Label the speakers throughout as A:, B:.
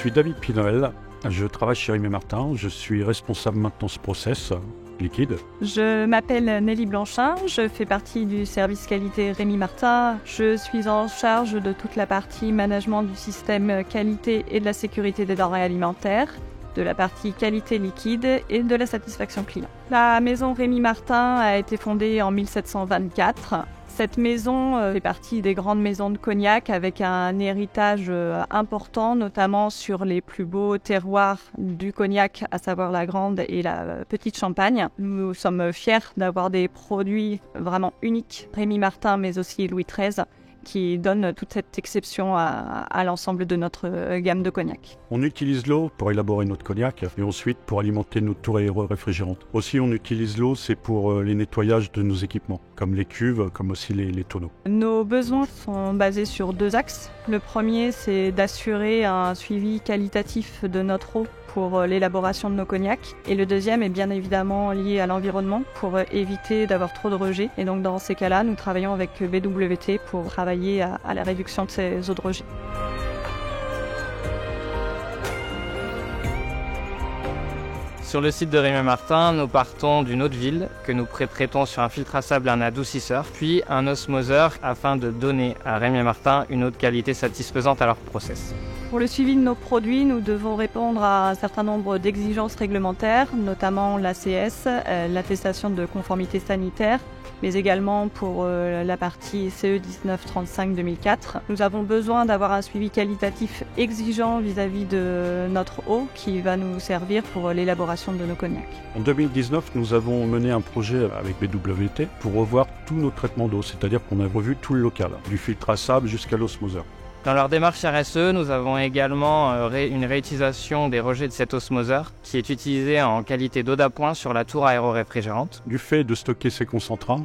A: suis David Pinel, je travaille chez Rémy Martin, je suis responsable maintenance process liquide.
B: Je m'appelle Nelly Blanchin, je fais partie du service qualité Rémy Martin. Je suis en charge de toute la partie management du système qualité et de la sécurité des denrées alimentaires, de la partie qualité liquide et de la satisfaction client. La maison Rémy Martin a été fondée en 1724. Cette maison fait partie des grandes maisons de cognac avec un héritage important, notamment sur les plus beaux terroirs du cognac, à savoir la grande et la petite Champagne. Nous sommes fiers d'avoir des produits vraiment uniques, Rémy Martin mais aussi Louis XIII, qui donne toute cette exception à l'ensemble de notre gamme de cognac.
A: On utilise l'eau pour élaborer notre cognac et ensuite pour alimenter nos tours aéro-réfrigérantes. Aussi, on utilise l'eau, c'est pour les nettoyages de nos équipements, comme les cuves, comme aussi les tonneaux.
B: Nos besoins sont basés sur 2 axes. Le premier, c'est d'assurer un suivi qualitatif de notre eau pour l'élaboration de nos cognacs. Et le deuxième est bien évidemment lié à l'environnement pour éviter d'avoir trop de rejets. Et donc dans ces cas-là, nous travaillons avec BWT pour travailler à la réduction de ces eaux de rejet.
C: Sur le site de Rémy Martin, nous partons d'une eau de ville que nous pré-traitons sur un filtre à sable et un adoucisseur, puis un osmoseur afin de donner à Rémy Martin une eau de qualité satisfaisante à leur process.
B: Pour le suivi de nos produits, nous devons répondre à un certain nombre d'exigences réglementaires, notamment l'ACS, l'attestation de conformité sanitaire, mais également pour la partie CE 1935-2004. Nous avons besoin d'avoir un suivi qualitatif exigeant vis-à-vis de notre eau qui va nous servir pour l'élaboration de nos cognacs.
A: En 2019, nous avons mené un projet avec BWT pour revoir tous nos traitements d'eau, c'est-à-dire qu'on a revu tout le local, du filtre à sable jusqu'à l'osmoseur.
C: Dans leur démarche RSE, nous avons également une réutilisation des rejets de cet osmoseur qui est utilisé en qualité d'eau d'appoint sur la tour aéro-réfrigérante.
A: Du fait de stocker ces concentrats,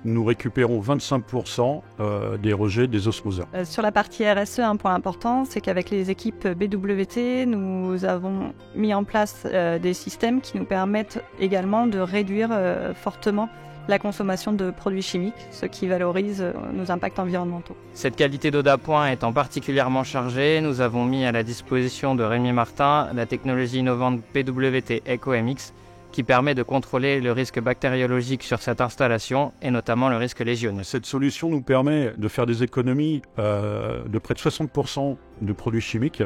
A: nous récupérons 25% des rejets des osmoseurs.
B: Sur la partie RSE, un point important, c'est qu'avec les équipes BWT, nous avons mis en place des systèmes qui nous permettent également de réduire fortement la consommation de produits chimiques, ce qui valorise nos impacts environnementaux.
C: Cette qualité d'eau d'appoint étant particulièrement chargée, nous avons mis à la disposition de Rémy Martin la technologie innovante BWT EcoMX qui permet de contrôler le risque bactériologique sur cette installation et notamment le risque légionneux.
A: Cette solution nous permet de faire des économies de près de 60% de produits chimiques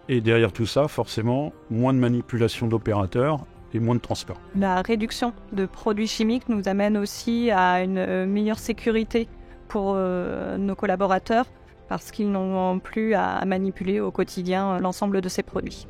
A: et derrière tout ça, forcément, moins de manipulation d'opérateurs et moins de transport.
B: La réduction de produits chimiques nous amène aussi à une meilleure sécurité pour nos collaborateurs parce qu'ils n'ont plus à manipuler au quotidien l'ensemble de ces produits.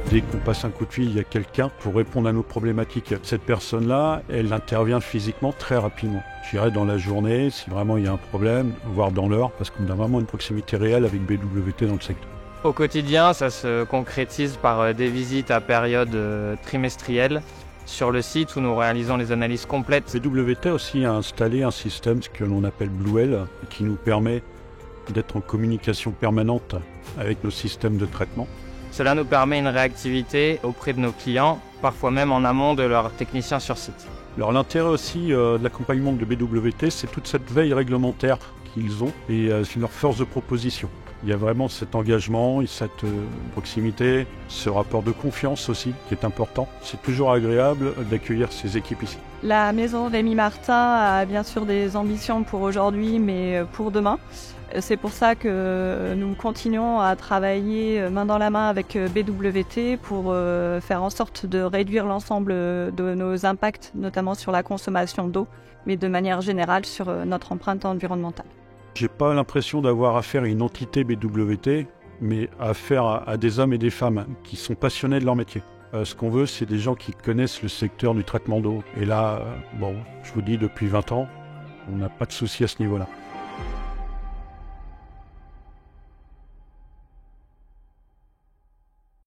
A: Dès qu'on passe un coup de fil, il y a quelqu'un pour répondre à nos problématiques. Cette personne-là, elle intervient physiquement très rapidement. J'irai dans la journée, si vraiment il y a un problème, voire dans l'heure, parce qu'on a vraiment une proximité réelle avec BWT dans le secteur.
C: Au quotidien, ça se concrétise par des visites à période trimestrielle sur le site où nous réalisons les analyses complètes.
A: BWT aussi a installé un système que l'on appelle Bluel, qui nous permet d'être en communication permanente avec nos systèmes de traitement.
C: Cela nous permet une réactivité auprès de nos clients, parfois même en amont de leurs techniciens sur site.
A: Alors l'intérêt aussi de l'accompagnement de BWT, c'est toute cette veille réglementaire qu'ils ont et c'est leur force de proposition. Il y a vraiment cet engagement, cette proximité, ce rapport de confiance aussi qui est important. C'est toujours agréable d'accueillir ces équipes ici.
B: La maison Rémy Martin a bien sûr des ambitions pour aujourd'hui, mais pour demain. C'est pour ça que nous continuons à travailler main dans la main avec BWT pour faire en sorte de réduire l'ensemble de nos impacts, notamment sur la consommation d'eau, mais de manière générale sur notre empreinte environnementale.
A: J'ai pas l'impression d'avoir affaire à une entité BWT, mais affaire à des hommes et des femmes qui sont passionnés de leur métier. Ce qu'on veut, c'est des gens qui connaissent le secteur du traitement d'eau. Et là, je vous dis, depuis 20 ans, on n'a pas de souci à ce niveau-là.